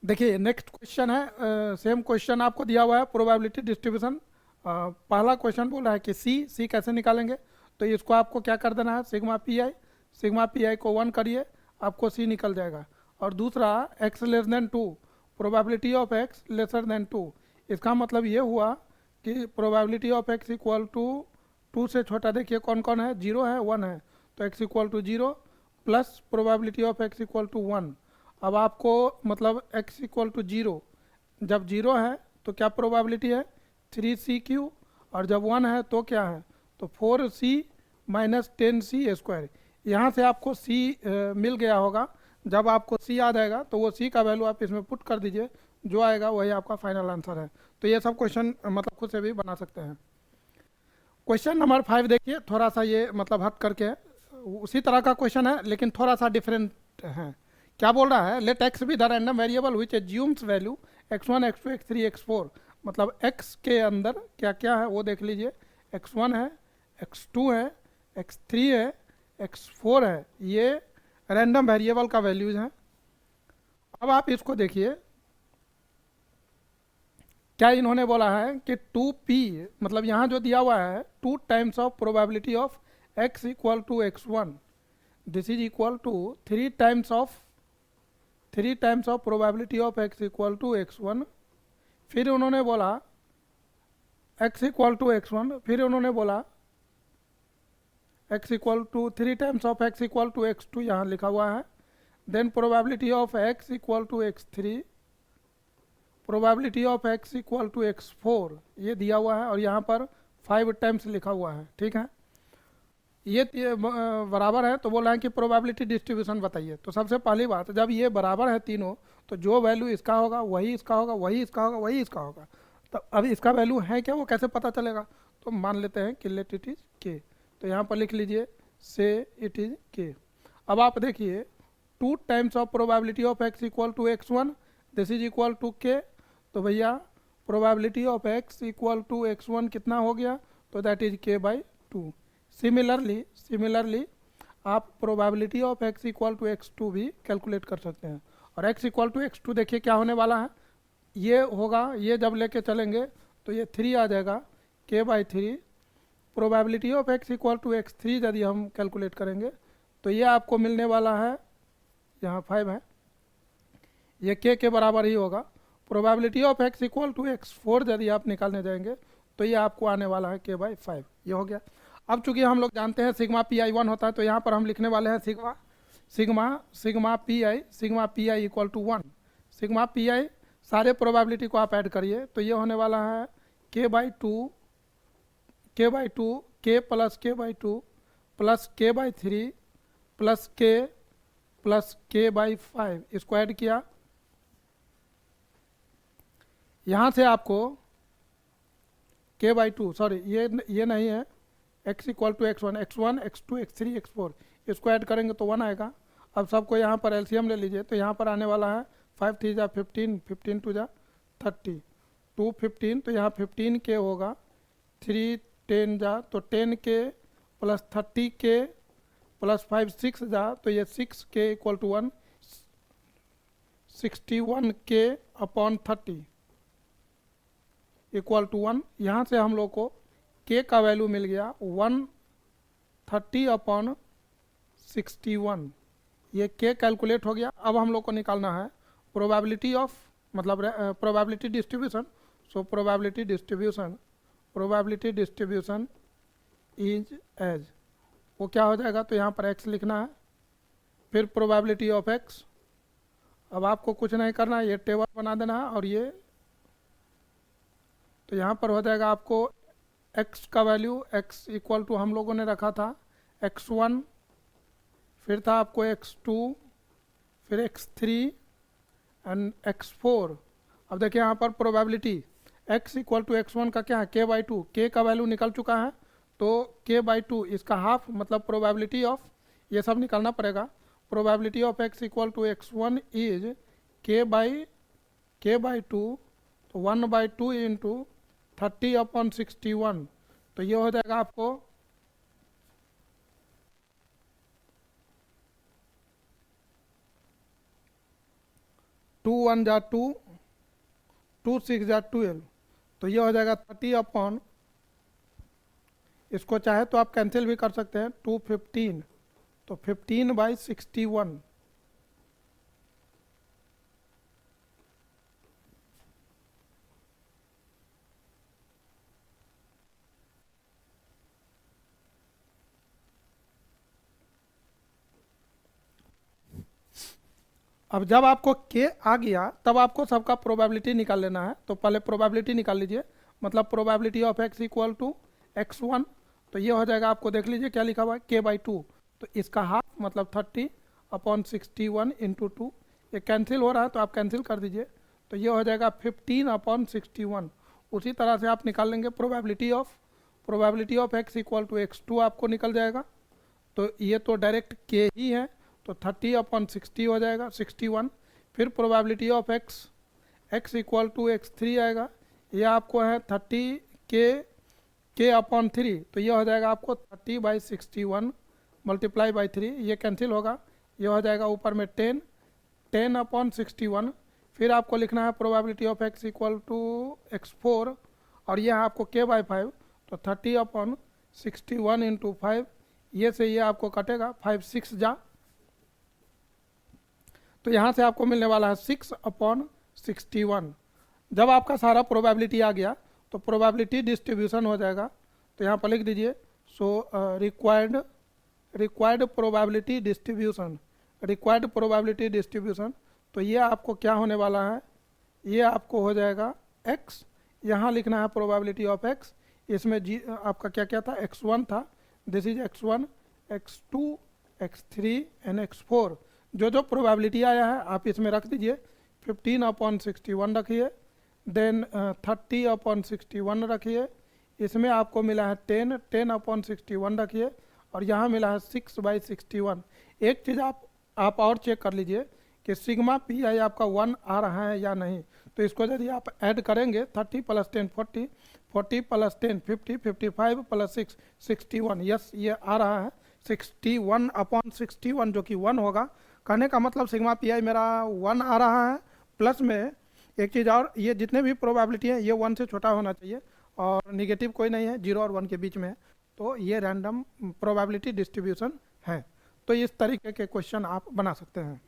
देखिए next question है, same question आपको दिया हुआ है प्रोबेबिलिटी डिस्ट्रीब्यूशन। पहला क्वेश्चन बोल रहा है कि सी सी कैसे निकालेंगे। तो इसको आपको क्या कर देना है, सिग्मा पी आई को 1 करिए, आपको सी निकल जाएगा। और दूसरा x less than 2, probability of x lesser than 2। इसका मतलब ये हुआ कि probability of x equal to 2 से छोटा, देखिए कौन कौन है, 0 है 1 है, तो x equal to 0 plus probability of x equal to 1। अब आपको मतलब x इक्वल टू 0, जब 0 है तो क्या प्रोबेबिलिटी है, 3c क्यू, और जब 1 है तो क्या है, तो 4c माइनस 10c²। यहाँ से आपको c मिल गया होगा। जब आपको c याद आएगा तो वो c का वैल्यू आप इसमें पुट कर दीजिए, जो आएगा वही आपका फाइनल आंसर है। तो ये सब क्वेश्चन मतलब खुद से भी बना सकते हैं। क्वेश्चन नंबर 5 देखिए, थोड़ा सा ये मतलब हट करके है, उसी तरह का क्वेश्चन है लेकिन थोड़ा सा डिफरेंट है। क्या बोल रहा है, let x be the random variable which assumes value x1 x2 x3 x4। मतलब x के अंदर क्या क्या है वो देख लीजिए, x1 है, x2 है, x3 है, x4 है, ये रैंडम वेरिएबल का वैल्यूज हैं। अब आप इसको देखिए, क्या इन्होंने बोला है कि 2p, मतलब यहाँ जो दिया हुआ है 2 times of probability of x equal to x1, this is equal to 3 times of probability of x equal to x1। फिर उन्होंने बोला x इक्वल टू x1, फिर उन्होंने बोला x equal to 3 times of x equal to x2, यहाँ लिखा हुआ है। Then probability of x equal to x3, probability of x equal to x4, ये दिया हुआ है, और यहाँ पर 5 टाइम्स लिखा हुआ है। ठीक है, ये बराबर है, तो बोल रहे हैं कि प्रोबेबिलिटी डिस्ट्रीब्यूशन बताइए। तो सबसे पहली बात, जब ये बराबर है तीनों, तो जो वैल्यू इसका होगा वही इसका होगा, वही इसका होगा, वही इसका होगा। तो अब इसका वैल्यू है क्या, वो कैसे पता चलेगा। तो मान लेते हैं कि लेट इट इज के, तो यहाँ पर लिख लीजिए से इट इज के। अब आप देखिए 2 times of probability of x equal to x1, this is equal to k. तो भैया probability of x equal to x1 कितना हो गया, तो दैट इज k/2। सिमिलरली आप probability of x equal to x2 भी कैलकुलेट कर सकते हैं। और x इक्वल टू x2 देखिए क्या होने वाला है, ये होगा, ये जब लेके चलेंगे तो ये 3 आ जाएगा, k/3। Probability of x equal to x3 यदि हम कैलकुलेट करेंगे तो ये आपको मिलने वाला है, यहाँ 5 है, ये k के बराबर ही होगा। Probability of x equal to x4 यदि आप निकालने जाएंगे तो ये आपको आने वाला है k/5। ये हो गया। अब चूंकि हम लोग जानते हैं सिग्मा पी आई 1 होता है, तो यहाँ पर हम लिखने वाले हैं sigma P I equal to 1। Sigma P I सारे प्रोबेबिलिटी को आप ऐड करिए, तो ये होने वाला है k/2 k plus k/2 plus k/3 plus k/5, इसको ऐड किया। यहाँ से आपको k/2, सॉरी ये नहीं है, x equal to x1 x2 x3 x4, इसको ऐड करेंगे तो 1 आएगा। अब सबको यहाँ पर एलसीएम ले लीजिए, तो यहाँ पर आने वाला है 5 3 जा 15, 15 2 जा 30, 2 15, तो यहाँ 15k होगा, 3 10 जा तो 10k प्लस 30k प्लस 5 6 जा, तो ये 6k equal to 1, 61k upon 30 equal to 1। यहाँ से हम लोग को k का वैल्यू मिल गया 130 अपॉन 61, ये k कैलकुलेट हो गया। अब हम लोग को निकालना है प्रोबेबिलिटी ऑफ, मतलब probability distribution. So probability distribution is as, वो क्या हो जाएगा, तो यहाँ पर x लिखना है, फिर प्रोबेबिलिटी ऑफ x। अब आपको कुछ नहीं करना है, ये टेबल बना देना है, और ये तो यहाँ पर हो जाएगा आपको x का वैल्यू, x इक्वल टू हम लोगों ने रखा था x1, फिर था आपको x2, फिर x3 एंड x4। अब देखिए यहाँ पर probability x equal to x1 का क्या है, k/2, k का वैल्यू निकल चुका है, तो k/2 इसका हाफ, मतलब प्रोबेबिलिटी ऑफ, ये सब निकालना पड़ेगा। Probability of x equal to x1 is k/2, तो 1/2 इंटू 30 अपॉन 61, तो ये हो जाएगा आपको 2 2 1 जा 2, 2 6 जा 12, तो ये हो जाएगा 30 अपॉन, इसको चाहे तो आप कैंसिल भी कर सकते हैं, 2 15, तो 15/61। अब जब आपको के आ गया तब आपको सबका प्रोबेबिलिटी निकाल लेना है। तो पहले प्रोबेबिलिटी निकाल लीजिए, मतलब probability of x equal to x1, तो ये हो जाएगा, आपको देख लीजिए क्या लिखा हुआ है, k/2, तो इसका हाफ मतलब 30/61 इंटू 2, ये कैंसिल हो रहा है तो आप कैंसिल कर दीजिए, तो ये हो जाएगा 15/61। उसी तरह से आप निकाल लेंगे probability of x equal to x2 आपको निकल जाएगा, तो ये तो डायरेक्ट k ही है, तो 30/60 हो जाएगा 61। फिर probability of x equal to x3 आएगा, ये आपको है 30k/3, तो ये हो जाएगा आपको 30/61 मल्टीप्लाई बाई 3, ये कैंसिल होगा, ये हो जाएगा ऊपर में 10/61। फिर आपको लिखना है probability of x equal to x4, और ये है आपको k/5, तो 30/61 इंटू 5, ये से ये आपको कटेगा 5 6 जा, तो यहाँ से आपको मिलने वाला है 6/61। जब आपका सारा प्रोबेबिलिटी आ गया तो प्रोबेबिलिटी डिस्ट्रीब्यूशन हो जाएगा, तो यहाँ पर लिख दीजिए, सो रिक्वायर्ड प्रोबेबिलिटी डिस्ट्रीब्यूशन, तो ये आपको क्या होने वाला है, ये आपको हो जाएगा x, यहाँ लिखना है प्रोबेबिलिटी ऑफ x, इसमें आपका क्या क्या था, x1 था, this is x1, x2, x3 and x4। जो जो प्रोबेबिलिटी आया है आप इसमें रख दीजिए, 15/61 रखिए, देन 30/61 रखिए, इसमें आपको मिला है 10/61 रखिए, और यहाँ मिला है 6/61। एक चीज़ आप और चेक कर लीजिए कि सिग्मा पी आई आपका 1 आ रहा है या नहीं, तो इसको यदि आप ऐड करेंगे 30 + 10 40, 40 + 10 50, 55 + 6 61, यस ये आ रहा है 61/61, जो कि 1 होगा। कहने का मतलब सिग्मा पी आई मेरा 1 आ रहा है, प्लस में एक चीज़ और, ये जितने भी प्रोबेबिलिटी है ये 1 से छोटा होना चाहिए, और निगेटिव कोई नहीं है, 0 और 1 के बीच में है, तो ये रैंडम प्रोबेबिलिटी डिस्ट्रीब्यूशन है। तो इस तरीके के क्वेश्चन आप बना सकते हैं।